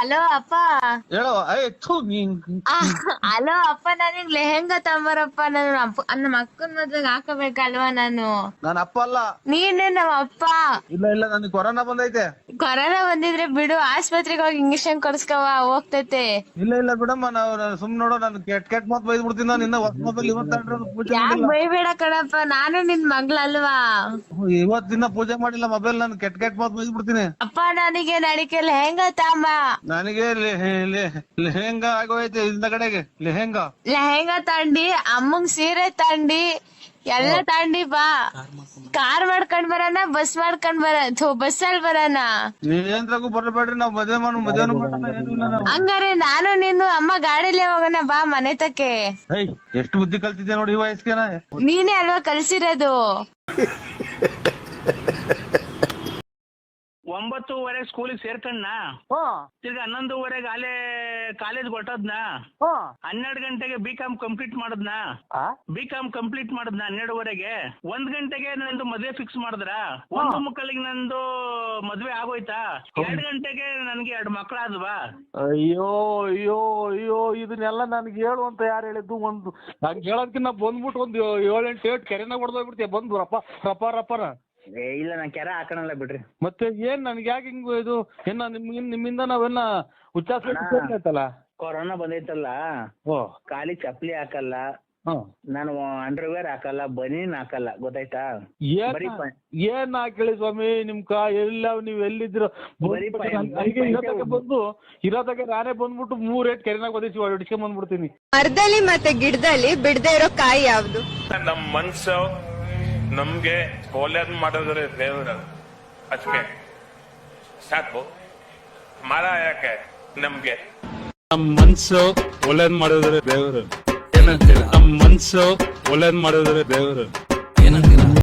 Hello ಅಪ್ಪ. ಹೇಳೋ hello ಅಪ್ಪ, ನನಗ್ ಲೆಹೆಂಗಾ ತಗೊಂಬರಪ್ಪ. ನಮ್ಮ ಅಕ್ಕನ ಮದ್ವೆಗ್ ಹಾಕಬೇಕಲ್ವಾ ನಾನು. ನಾನು ಅಪ್ಪ ಅಲ್ಲ. ನೀನು ನಮ್ಮ ಅಪ್ಪ. ಇಲ್ಲ ನನಗೆ ಕೊರೋನಾ ಬಂದೈತೆ. ಕೊರೋನಾ ಬಂದಿದ್ರೆ ಬಿಡು, ಆಸ್ಪತ್ರೆಗೆ ಹೋಗಿ ಇಂಜೆಕ್ಷನ್ ಕೊಡ್ಸ್ಕವ, ಹೋಗ್ತೈತೆ. ಇಲ್ಲ ಬಿಡಮ್ಮ, ನಾವು ಸುಮ್ ನೋಡೋ. ನಾನು ಕೆಟ್ ಮಾತ್ ಬೈದ್ ಬಿಡ್ತೀನಿ. ನಾನು ಇನ್ನ ಹೊಸ ಮೊಬೈಲ್ ಇವತ್ತು ಪೂಜೆ ಯಾಕ್ ಮಾಡಿಲ್ಲ. ಬೈಬೇಡ ಕಣಪ್ಪ, ನಾನು ನಿನ್ ಮಗ್ಳಲ್ವಾ. ಇವತ್ತಿನ ಪೂಜೆ ಮಾಡಿಲ್ಲ ಮೊಬೈಲ್. ನಾನು ಕೆಟ್ ಮಾತ್ ಬೈದ್ ಬಿಡ್ತೀನಿ. ಅಪ್ಪ ನನಗೆ ನಡಿಕೆ ಲೆಹೆಂಗಾ ತಾಂಬ. ನನಗೆ ಲೆಹೆಂಗಾ ಆಗೋಯ್ತು ಇಂದ ಕಡೆಗೆ. ಲೆಹೆಂಗಾ ತಂಡಿ, ಅಮ್ಮಂಗ್ ಸೀರೆ ತಂಡಿ, ಎಲ್ಲ ತಂಡಿ ಬಾ. ಕಾರ್ ಮಾಡ್ಕೊಂಡ್ ಬರೋಣ, ಬಸ್ ಮಾಡ್ಕೊಂಡ್ ಬಸ್ಸಲ್ಲಿ ಬರೋಣ. ನೀವೇನ್ರಾಗೂ ಬರಬೇಡ್ರಿ. ನಾವ್ ಮದ್ವೆನು ಮಾಡೋಣ. ಹಂಗಾರೆ ನಾನು ನೀನು ಅಮ್ಮ ಗಾಡಿಲೇ ಹೋಗೋಣ ಬಾ ಮನೆ ತಕ್ಕೆ. ಎಷ್ಟು ಬುದ್ಧಿ ಕಲ್ತಿದ್ದೆ ನೋಡಿ ಈ ವಯಸ್ಸಿಗೆ. ನೀನೇ ಅಲ್ವಾ ಕಲ್ಸಿರೋದು. 9:30 ಸ್ಕೂಲಿಗೆ ಸೇರ್ಕಣ್ಣ. ತಿರ್ಗಿ 11:30 ಅಲ್ಲೇ ಕಾಲೇಜ್ ಹೊಟ್ಟದ್ನ. 12 ಗಂಟೆಗೆ B.Com ಕಂಪ್ಲೀಟ್ ಮಾಡದ್ನ. B.Com ಕಂಪ್ಲೀಟ್ ಮಾಡದ್ನ 12:30ಗೆ. 1 ಗಂಟೆಗೆ ನಂದು ಮದ್ವೆ ಫಿಕ್ಸ್ ಮಾಡಿದ್ರ. 1:45 ನಂದು ಮದ್ವೆ ಆಗೋಯ್ತಾ. 2 ಗಂಟೆಗೆ ನನ್ಗೆ 2 ಮಕ್ಳಾದ್ವಾ. ಅಯ್ಯೋ ಇದನ್ನೆಲ್ಲ ನನ್ಗೆ ಹೇಳು ಅಂತ ಯಾರು ಹೇಳಿದ್ದು? ನಂಗೆ ಹೇಳೋದಕ್ಕಿಂತ ಬಂದ್ಬಿಟ್ಟು ಒಂದು 7-8 ಕೆರೆನ ಹೊಡೆದೋಗ್ಬಿಡ್ತೀಯ ಬಂದು ರಪ್ಪರ. ಇಲ್ಲ ನಾನ್ ಕೆರೆ ಹಾಕೋಣಲ್ಲ ಬಿಡ್ರಿ. ಮತ್ತೆ ಏನ್ ನನ್ಗೆ ಯಾಕೆ ಹಿಂಗು ಇದು? ಏನ ನಿಮ್ಮಿಂದ ನಾವೆಲ್ಲ ಉಚ್ಚಾರಿಸಲ್ಲ. ಕೊರೋನಾ ಬಂದೈತಲ್ಲ, ಖಾಲಿ ಚಪ್ಲಿ ಹಾಕಲ್ಲ ನಾನು, ಅಂಡರ್ವೇರ್ ಹಾಕಲ್ಲ, ಬನೀನ್ ಹಾಕಲ್ಲ, ಗೊತ್ತಾಯ್ತಾ? ಏನ್ ಹಾಕೇಳಿ ಸ್ವಾಮಿ ನಿಮ್ಕ ಎಲ್ಲ ನೀವ್ ಎಲ್ಲಿದ್ರು ಇರೋದಾಗ ನಾನೇ ಬಂದ್ಬಿಟ್ಟು 3 ಕೆರೆನಾಗ ಬದಿಸಿ ಹೊಡಿಸ್ಕೊಂಡ್ ಬಂದ್ಬಿಡ್ತೀನಿ. ಮರದಲ್ಲಿ ಮತ್ತೆ ಗಿಡದಲ್ಲಿ ಬಿಡದೆ ಇರೋ ಕಾಯಿ ಯಾವ್ದು? ನಮ್ ಮನ್ಸು ನಮ್ಗೆ ಒಳ್ಳೇದ್ ಮಾಡೋದ್ರೆ ದೇವ್ರ ಅದಕ್ಕೆ ಸಾಕು. ಮರ ಯಾಕೆ ನಮ್ಗೆ? ನಮ್ ಮನ್ಸು ಒಳ್ಳೇದ್ ಮಾಡಿದ್ರೆ ದೇವ್ರು ಏನಂತೀರ? ನಮ್ ಮನ್ಸು ಒಳ್ಳೇದ್ ಮಾಡಿದ್ರೆ ದೇವ್ರು ಏನಂತೀರ?